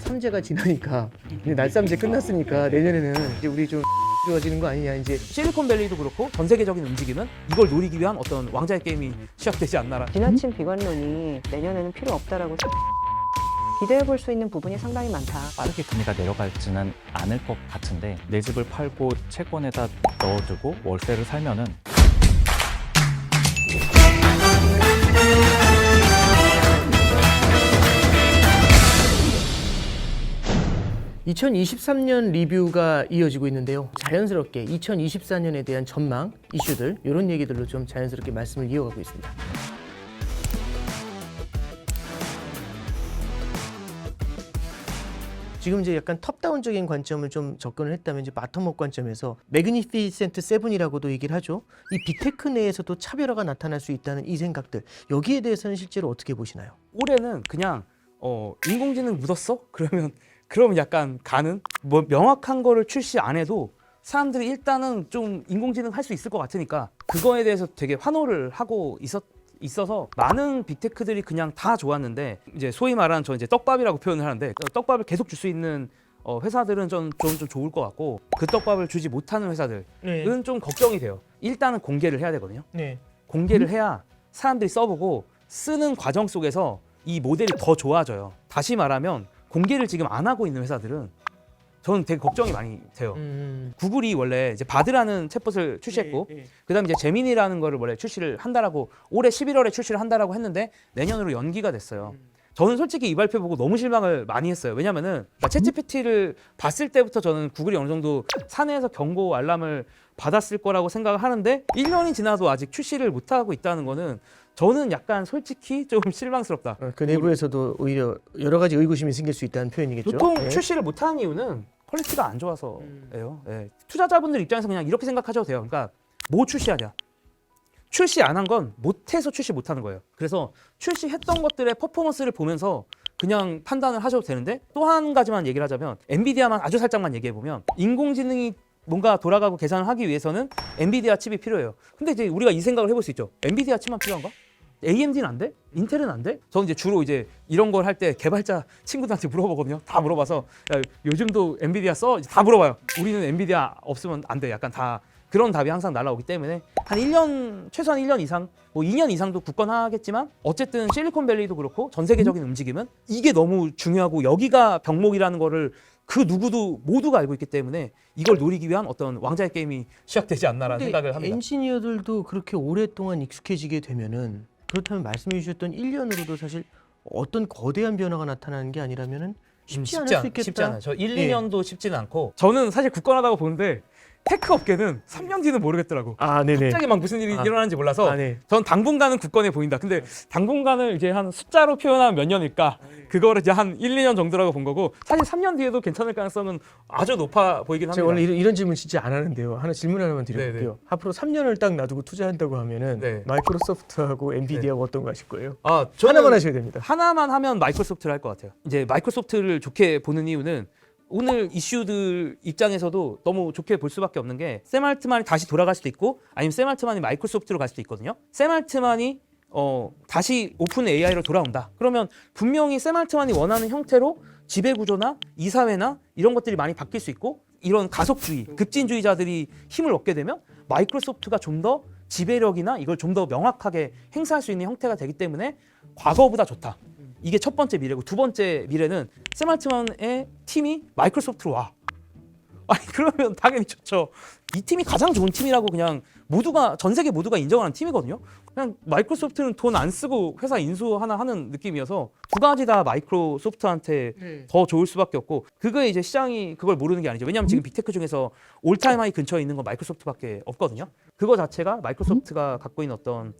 날삼재가 지나니까 이제 날삼재 끝났으니까 내년에는 이제 우리 좀 좋아지는 거 아니냐 이제. 실리콘밸리도 그렇고 전 세계적인 움직임은 이걸 노리기 위한 어떤 왕자의 게임이 시작되지 않나라. 지나친 비관론이 내년에는 필요 없다라고 기대해 볼 수 있는 부분이 상당히 많다. 빠르게 금리가 내려갈지는 않을 것 같은데 내 집을 팔고 채권에다 넣어두고 월세를 살면은 2023년 리뷰가 이어지고 있는데요. 자연스럽게 2024년에 대한 전망, 이슈들 이런 얘기들로 좀 자연스럽게 말씀을 이어가고 있습니다. 지금 이제 약간 톱다운적인 관점을 좀 접근을 했다면 이제 바텀업 관점에서 매그니피센트 세븐이라고도 얘기를 하죠. 이 빅테크 내에서도 차별화가 나타날 수 있다는 이 생각들, 여기에 대해서는 실제로 어떻게 보시나요? 올해는 그냥 인공지능 묻었어? 그러면 약간 가는 뭐 명확한 거를 출시 안 해도 사람들이 일단은 좀 인공지능 할 수 있을 것 같으니까 그거에 대해서 되게 환호를 하고 있어서 많은 빅테크들이 그냥 다 좋았는데, 이제 소위 말하는 저 이제 떡밥이라고 표현을 하는데, 떡밥을 계속 줄 수 있는 회사들은 좀 좋을 것 같고, 그 떡밥을 주지 못하는 회사들은 좀 걱정이 돼요. 일단은 공개를 해야 되거든요. 공개를 해야 사람들이 써보고 쓰는 과정 속에서 이 모델이 더 좋아져요. 다시 말하면 공개를 지금 안 하고 있는 회사들은 저는 되게 걱정이 많이 돼요. 구글이 원래 이제 바드라는 챗봇을 출시했고, 그다음에 이제 제미니라는 거를 원래 출시를 한다라고 올해 11월에 출시를 한다라고 했는데 내년으로 연기가 됐어요. 저는 솔직히 이 발표 보고 너무 실망을 많이 했어요. 왜냐면은 챗GPT를 봤을 때부터 저는 구글이 어느 정도 사내에서 경고 알람을 받았을 거라고 생각을 하는데 1년이 지나도 아직 출시를 못 하고 있다는 거는 저는 약간 솔직히 좀 실망스럽다. 그 내부에서도 오히려 여러 가지 의구심이 생길 수 있다는 표현이겠죠. 보통 출시를 못하는 이유는 퀄리티가 안 좋아서예요. 투자자분들 입장에서 그냥 이렇게 생각하셔도 돼요. 그러니까 뭐 출시하냐? 출시 안 한 건 못해서 출시 못하는 거예요. 그래서 출시했던 것들의 퍼포먼스를 보면서 그냥 판단을 하셔도 되는데, 또 한 가지만 얘기를 하자면 엔비디아만 아주 살짝만 얘기해 보면 인공지능이 뭔가 돌아가고 계산을 하기 위해서는 엔비디아 칩이 필요해요. 근데 이제 우리가 이 생각을 해볼 수 있죠. 엔비디아 칩만 필요한가? AMD는 안 돼? 인텔은 안 돼? 저는 이제 주로 이제 이런 걸 할 때 개발자 친구들한테 물어보거든요. 다 물어봐서 야, 요즘도 엔비디아 써? 다 물어봐요. 우리는 엔비디아 없으면 안 돼. 약간 다 그런 답이 항상 날라오기 때문에 한 1년, 최소한 1년 이상, 뭐 2년 이상도 굳건하겠지만 어쨌든 실리콘밸리도 그렇고 전 세계적인 움직임은 이게 너무 중요하고 여기가 병목이라는 거를 그 누구도 모두가 알고 있기 때문에 이걸 노리기 위한 어떤 왕자의 게임이 시작되지 않나라는 생각을 합니다. 엔지니어들도 그렇게 오랫동안 익숙해지게 되면은, 그렇다면 말씀해 주셨던 1년으로도 사실 어떤 거대한 변화가 나타나는 게 아니라면은 쉽지 않을 수 있겠다. 쉽지 않아요. 저 1, 2년도 쉽지는 않고, 저는 사실 굳건하다고 보는데 테크 업계는 3년 뒤는 모르겠더라고. 네네. 갑자기 막 무슨 일이 일어나는지 몰라서 네. 전 당분간은 굳건해 보인다. 근데 당분간을 이제 한 숫자로 표현하면 몇 년일까? 그거를 이제 한 1, 2년 정도라고 본 거고, 사실 3년 뒤에도 괜찮을 가능성은 아주 높아 보이긴 합니다. 제가 원래 이런 질문 진짜 안 하는데요. 하나 질문 하나만 드려볼게요. 네네. 앞으로 3년을 딱 놔두고 투자한다고 하면은 네. 마이크로소프트하고 엔비디아하고 어떤 거 하실 거예요? 저는 하나만 하셔야 됩니다. 하나만 하면 마이크로소프트를 할 것 같아요. 이제 마이크로소프트를 좋게 보는 이유는 오늘 이슈들 입장에서도 너무 좋게 볼 수밖에 없는 게, 샘 알트만이 다시 돌아갈 수도 있고 아니면 샘 알트만이 마이크로소프트로 갈 수도 있거든요. 샘 알트만이 다시 오픈 AI로 돌아온다. 그러면 분명히 샘 알트만이 원하는 형태로 지배구조나 이사회나 이런 것들이 많이 바뀔 수 있고, 이런 가속주의, 급진주의자들이 힘을 얻게 되면 마이크로소프트가 좀 더 지배력이나 이걸 좀 더 명확하게 행사할 수 있는 형태가 되기 때문에 과거보다 좋다. 이게 첫 번째 미래고, 두 번째 미래는 샘 알트만의 팀이 마이크로소프트로 와. 아니 그러면 당연히 좋죠. 이 팀이 가장 좋은 팀이라고 그냥 모두가, 전 세계 모두가 인정하는 팀이거든요. 그냥 마이크로소프트는 돈 안 쓰고 회사 인수 하나 하는 느낌이어서 두 가지 다 마이크로소프트한테 더 좋을 수밖에 없고, 그거에 이제 시장이 그걸 모르는 게 아니죠. 왜냐하면 지금 빅테크 중에서 올타임 하이 근처에 있는 건 마이크로소프트밖에 없거든요. 그거 자체가 마이크로소프트가 갖고 있는 어떤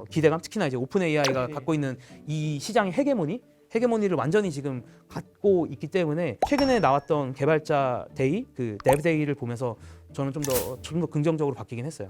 기대감, 특히나 이제 오픈 AI가 갖고 있는 이 시장의 헤게모니를 완전히 지금 갖고 있기 때문에, 최근에 나왔던 개발자 데이, 그 데브 데이를 보면서 저는 좀 더 긍정적으로 바뀌긴 했어요.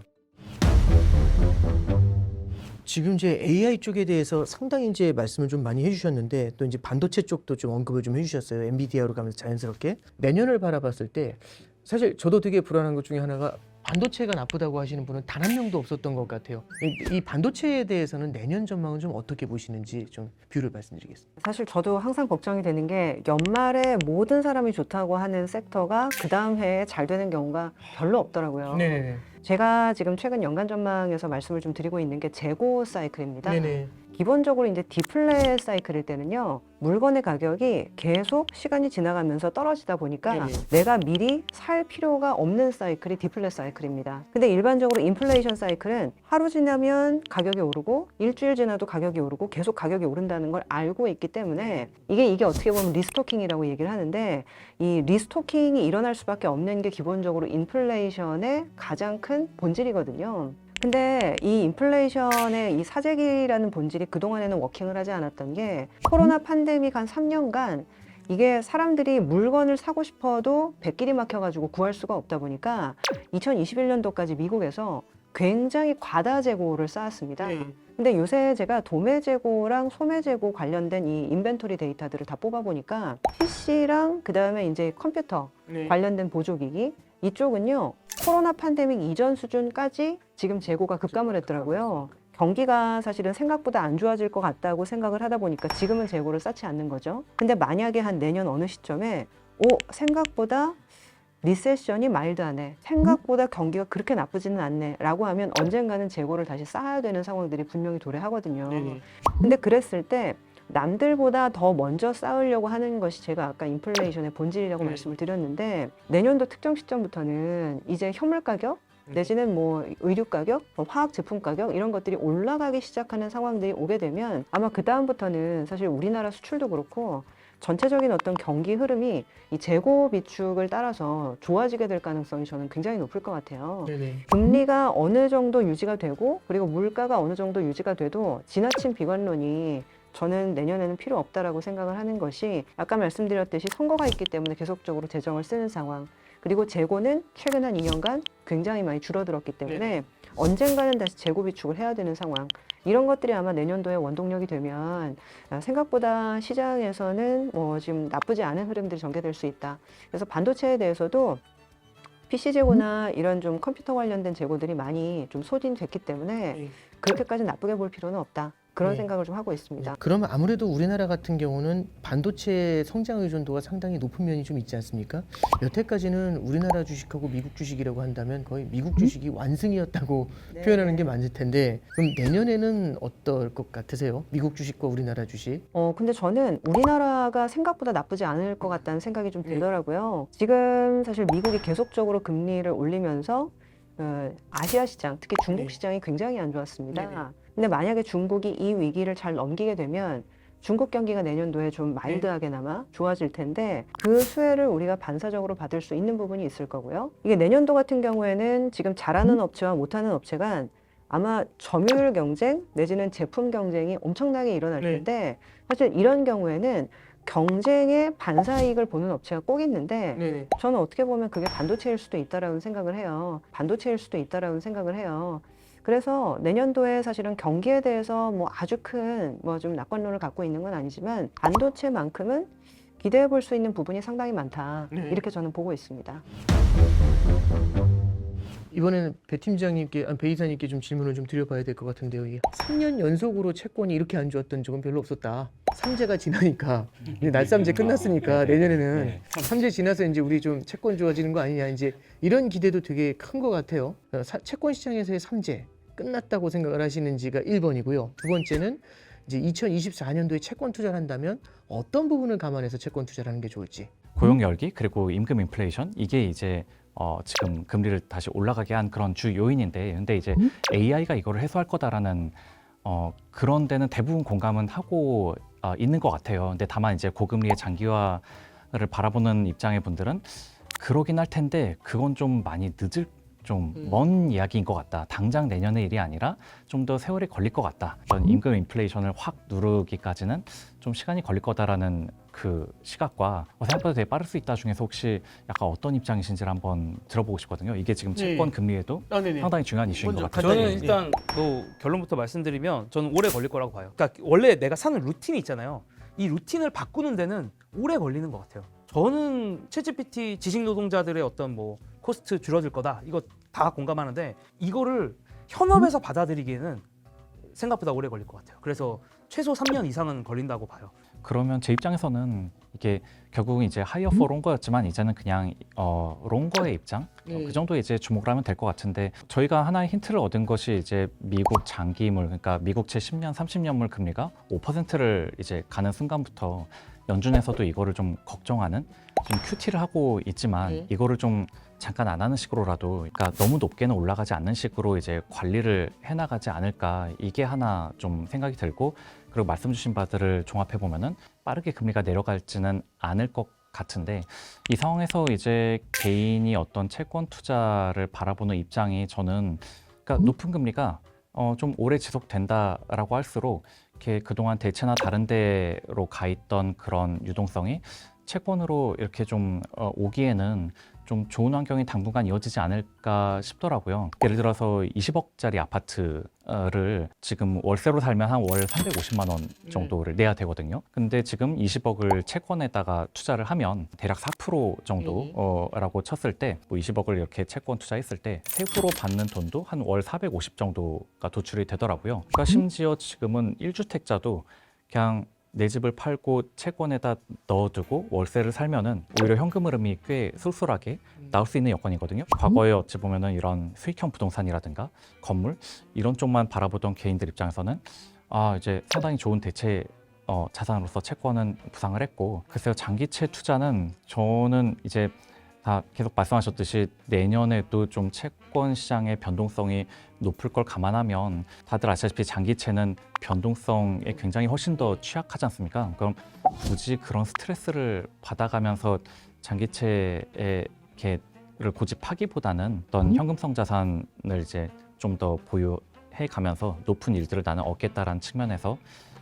지금 이제 AI 쪽에 대해서 상당히 이제 말씀을 좀 많이 해주셨는데, 또 이제 반도체 쪽도 좀 언급을 좀 해주셨어요. 엔비디아로 가면서 자연스럽게 내년을 바라봤을 때 사실 저도 되게 불안한 것 중에 하나가 반도체가 나쁘다고 하시는 분은 단 한 명도 없었던 것 같아요. 이 반도체에 대해서는 내년 전망은 좀 어떻게 보시는지 좀 뷰를 말씀드리겠습니다. 사실 저도 항상 걱정이 되는 게 연말에 모든 사람이 좋다고 하는 섹터가 그 다음 해에 잘 되는 경우가 별로 없더라고요. 네네. 제가 지금 최근 연간 전망에서 말씀을 좀 드리고 있는 게 재고 사이클입니다. 네네. 기본적으로 이제 디플레 사이클일 때는요, 물건의 가격이 계속 시간이 지나가면서 떨어지다 보니까 네네. 내가 미리 살 필요가 없는 사이클이 디플레 사이클입니다. 근데 일반적으로 인플레이션 사이클은 하루 지나면 가격이 오르고 일주일 지나도 가격이 오르고 계속 가격이 오른다는 걸 알고 있기 때문에 이게 어떻게 보면 리스토킹이라고 얘기를 하는데, 이 리스토킹이 일어날 수밖에 없는 게 기본적으로 인플레이션의 가장 큰 본질이거든요. 근데 이 인플레이션의 이 사재기라는 본질이 그동안에는 워킹을 하지 않았던 게, 코로나 팬데믹 한 3년간 이게 사람들이 물건을 사고 싶어도 백길이 막혀가지고 구할 수가 없다 보니까 2021년도까지 미국에서 굉장히 과다 재고를 쌓았습니다. 네. 근데 요새 제가 도매 재고랑 소매 재고 관련된 이 인벤토리 데이터들을 다 뽑아보니까 PC랑 그 다음에 이제 컴퓨터 네. 관련된 보조기기, 이쪽은요 코로나 팬데믹 이전 수준까지 지금 재고가 급감을 했더라고요. 경기가 사실은 생각보다 안 좋아질 것 같다고 생각을 하다 보니까 지금은 재고를 쌓지 않는 거죠. 근데 만약에 한 내년 어느 시점에 생각보다 리세션이 마일드하네, 생각보다 경기가 그렇게 나쁘지는 않네 라고 하면 언젠가는 재고를 다시 쌓아야 되는 상황들이 분명히 도래하거든요. 네네. 근데 그랬을 때 남들보다 더 먼저 쌓으려고 하는 것이 제가 아까 인플레이션의 본질이라고 네. 말씀을 드렸는데, 내년도 특정 시점부터는 이제 현물 가격 내지는 뭐 의류 가격, 뭐 화학 제품 가격 이런 것들이 올라가기 시작하는 상황들이 오게 되면 아마 그 다음부터는 사실 우리나라 수출도 그렇고 전체적인 어떤 경기 흐름이 이 재고 비축을 따라서 좋아지게 될 가능성이 저는 굉장히 높을 것 같아요. 네네. 금리가 어느 정도 유지가 되고 그리고 물가가 어느 정도 유지가 돼도 지나친 비관론이 저는 내년에는 필요 없다라고 생각을 하는 것이, 아까 말씀드렸듯이 선거가 있기 때문에 계속적으로 재정을 쓰는 상황, 그리고 재고는 최근 한 2년간 굉장히 많이 줄어들었기 때문에 언젠가는 다시 재고 비축을 해야 되는 상황, 이런 것들이 아마 내년도에 원동력이 되면 생각보다 시장에서는 뭐 지금 나쁘지 않은 흐름들이 전개될 수 있다. 그래서 반도체에 대해서도 PC 재고나 이런 좀 컴퓨터 관련된 재고들이 많이 좀 소진됐기 때문에 네. 그렇게까지 나쁘게 볼 필요는 없다. 그런 네. 생각을 좀 하고 있습니다. 그러면 아무래도 우리나라 같은 경우는 반도체 성장 의존도가 상당히 높은 면이 좀 있지 않습니까? 여태까지는 우리나라 주식하고 미국 주식이라고 한다면 거의 미국 주식이 완승이었다고 표현하는 게 맞을 텐데, 그럼 내년에는 어떨 것 같으세요? 미국 주식과 우리나라 주식? 근데 저는 우리나라가 생각보다 나쁘지 않을 것 같다는 생각이 좀 네. 들더라고요. 지금 사실 미국이 계속적으로 금리를 올리면서 아시아 시장, 특히 중국 네. 시장이 굉장히 안 좋았습니다. 네네. 근데 만약에 중국이 이 위기를 잘 넘기게 되면 중국 경기가 내년도에 좀 마일드하게나마 좋아질 텐데, 그 수혜를 우리가 반사적으로 받을 수 있는 부분이 있을 거고요. 이게 내년도 같은 경우에는 지금 잘하는 업체와 못하는 업체가 아마 점유율 경쟁 내지는 제품 경쟁이 엄청나게 일어날 네. 텐데, 사실 이런 경우에는 경쟁의 반사이익을 보는 업체가 꼭 있는데, 네네. 저는 어떻게 보면 그게 반도체일 수도 있다라는 생각을 해요. 반도체일 수도 있다라는 생각을 해요. 그래서 내년도에 사실은 경기에 대해서 뭐 아주 큰 뭐 좀 낙관론을 갖고 있는 건 아니지만 반도체만큼은 기대해 볼 수 있는 부분이 상당히 많다. 네. 이렇게 저는 보고 있습니다. 이번에는 배 팀장님께, 배 이사님께 좀 질문을 좀 드려봐야 될 것 같은데요. 이게 3년 연속으로 채권이 이렇게 안 좋았던 적은 별로 없었다. 삼재가 지나니까, 이제 날삼재 끝났으니까 내년에는 삼재 지나서 이제 우리 좀 채권 좋아지는 거 아니냐, 이제 이런 기대도 되게 큰 것 같아요. 채권 시장에서의 삼재 끝났다고 생각을 하시는지가 1번이고요. 두 번째는 이제 2024년도에 채권 투자를 한다면 어떤 부분을 감안해서 채권 투자를 하는 게 좋을지. 고용 열기 그리고 임금 인플레이션, 이게 이제 지금 금리를 다시 올라가게 한 그런 주 요인인데, 근데 이제 AI가 이거를 해소할 거다라는 그런 데는 대부분 공감은 하고 있는 것 같아요. 근데 다만 이제 고금리의 장기화를 바라보는 입장의 분들은 그러긴 할 텐데 그건 좀 많이 늦을, 좀 먼 이야기인 것 같다. 당장 내년의 일이 아니라 좀 더 세월이 걸릴 것 같다. 어떤 임금 인플레이션을 확 누르기까지는 좀 시간이 걸릴 거다라는 그 시각과 생각보다 되게 빠를 수 있다 중에서 혹시 약간 어떤 입장이신지를 한번 들어보고 싶거든요. 이게 지금 채권 금리에도 상당히 중요한 이슈인 것 같아요. 저는 일단 뭐 결론부터 말씀드리면 저는 오래 걸릴 거라고 봐요. 그러니까 원래 내가 사는 루틴이 있잖아요. 이 루틴을 바꾸는 데는 오래 걸리는 것 같아요. 저는 챗GPT 지식 노동자들의 어떤 뭐 코스트 줄어들 거다, 이거 다 공감하는데 이거를 현업에서 받아들이기에는 생각보다 오래 걸릴 것 같아요. 그래서 최소 3년 이상은 걸린다고 봐요. 그러면 제 입장에서는 이게 결국은 이제 하이어 포 롱거였지만 이제는 그냥 롱거의 입장 그 정도 이제 주목을 하면 될 것 같은데 저희가 하나의 힌트를 얻은 것이 이제 미국 장기물 그러니까 미국채 10년, 30년물 금리가 5%를 이제 가는 순간부터 연준에서도 이거를 좀 걱정하는 좀 큐티를 하고 있지만 이거를 좀 잠깐 안 하는 식으로라도 그러니까 너무 높게는 올라가지 않는 식으로 이제 관리를 해나가지 않을까 이게 하나 좀 생각이 들고 그리고 말씀 주신 바들을 종합해 보면은 빠르게 금리가 내려갈지는 않을 것 같은데 이 상황에서 이제 개인이 어떤 채권 투자를 바라보는 입장이 저는 그러니까 높은 금리가 좀 오래 지속된다라고 할수록 이렇게 그동안 대체나 다른 데로 가 있던 그런 유동성이 채권으로 이렇게 좀 오기에는 좀 좋은 환경이 당분간 이어지지 않을까 싶더라고요. 예를 들어서 20억짜리 아파트를 지금 월세로 살면 한 월 350만 원 정도를 내야 되거든요. 근데 지금 20억을 채권에다가 투자를 하면 대략 4% 정도라고 쳤을 때 뭐 20억을 이렇게 채권 투자했을 때 세후로 받는 돈도 한 월 450 정도가 도출이 되더라고요. 그러니까 심지어 지금은 1주택자도 그냥 내 집을 팔고 채권에다 넣어두고 월세를 살면은 오히려 현금 흐름이 꽤 쏠쏠하게 나올 수 있는 여건이거든요. 과거에 어찌 보면은 이런 수익형 부동산이라든가 건물 이런 쪽만 바라보던 개인들 입장에서는 이제 상당히 좋은 대체 자산으로서 채권은 부상을 했고 글쎄요 장기채 투자는 저는 이제 다 계속 말씀하셨듯이 내년에도 좀 채권 시장의 변동성이 높을 걸 감안하면 다들 아시다시피 장기채는 변동성에 굉장히 훨씬 더 취약하지 않습니까? 그럼 굳이 그런 스트레스를 받아가면서 장기채의 를 고집하기보다는 어떤 현금성 자산을 이제 좀 더 보유해 가면서 높은 일들을 나는 얻겠다라는 측면에서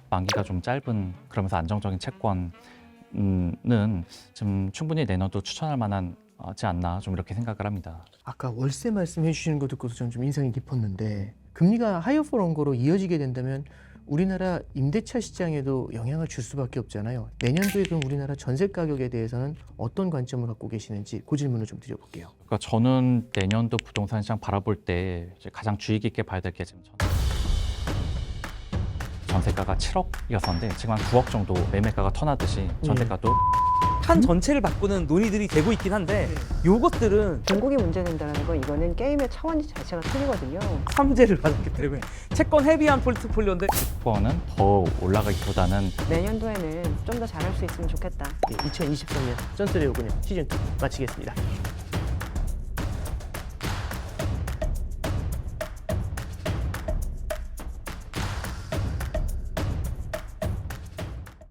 만기가 좀 짧은 그러면서 안정적인 채권은 좀 충분히 내년도 추천할 만한 지 않나 좀 이렇게 생각을 합니다. 아까 월세 말씀해 주시는 거 듣고서 저는 좀 인상이 깊었는데 금리가 하이어 포 롱거로 이어지게 된다면 우리나라 임대차 시장에도 영향을 줄 수밖에 없잖아요. 내년도에 그럼 우리나라 전세 가격에 대해서는 어떤 관점을 갖고 계시는지 그 질문을 좀 드려볼게요. 그러니까 저는 내년도 부동산 시장 바라볼 때 이제 가장 주의 깊게 봐야 될 게 지금 전세가가 7억이었었는데 지금 한 9억 정도 매매가가 터나듯이 전세가도 한 전체를 바꾸는 논의들이 되고 있긴 한데 요것들은 중국이 문제된다는 건 이거는 게임의 차원 자체가 틀리거든요. 삼재를 받았기 때문에 채권 헤비한 포트폴리오인데 채권은 더 올라가기보다는 내년도에는 좀 더 잘할 수 있으면 좋겠다. 2023년 쩐스레 요구는 시즌2 마치겠습니다.